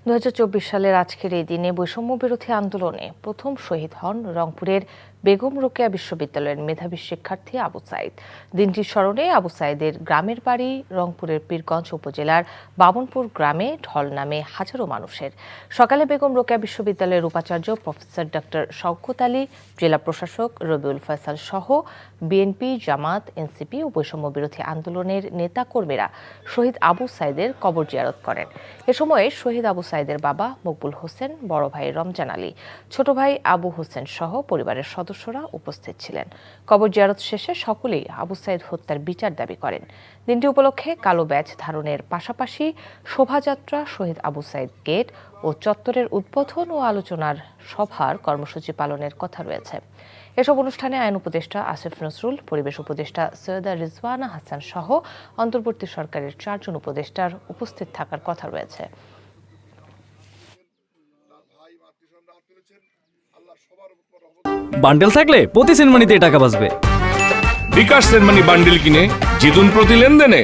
২০২৪ সালের আজকের এই দিনে বৈষম্য বিরোধী আন্দোলনে প্রথম শহীদ হন রংপুরের বেগম রোকেয়া বিশ্ববিদ্যালয়ের মেধাবী শিক্ষার্থী আবু সাইদ। দিনটির স্মরণে আবু সাইদের গ্রামের বাড়ি রংপুরের পীরগঞ্জ উপজেলার বামনপুর গ্রামে ঢল নামে হাজারো মানুষের। সকালে বেগম রোকেয়া বিশ্ববিদ্যালয়ের উপাচার্য প্রফেসর ডক্টর শওকত আলী, জেলা প্রশাসক রবিউল ফয়সাল সহ বিএনপি, জামাত, এনসিপি ও বৈষম্য বিরোধী আন্দোলনের নেতাকর্মীরা শহীদ আবু সাইদের কবর জিয়ারত করেন। এ সময় শহীদ আবু সাইদের বাবা মকবুল হোসেন, বড় ভাই রমজান আলী, ছোট ভাই আবু হোসেন সহ পরিবারের সদস্যরা উপস্থিত ছিলেন। কবর জিয়ারত শেষে সকলেই আবু সাইদ হত্যার বিচার দাবি করেন। দিনটি উপলক্ষে কালো ব্যাজ ধারণের পাশাপাশি শোভাযাত্রা, শহীদ আবু সাইদ গেট ও চত্বরের উদ্বোধন ও আলোচনার সভার কর্মসূচি পালনের কথা রয়েছে। এসব অনুষ্ঠানে আইন উপদেষ্টা আসিফ নজরুল, পরিবেশ উপদেষ্টা সৈয়দা রিজওয়ানা হাসান সহ অন্তর্বর্তী সরকারের 4 জন উপদেষ্টার উপস্থিত থাকার কথা রয়েছে। বান্ডেল থাকলে প্রতি সেনমানিতে টাকা বাঁচবে। বিকাশ সেনমানি বান্ডেল কিনে জিতুন প্রতি লেনদেনে।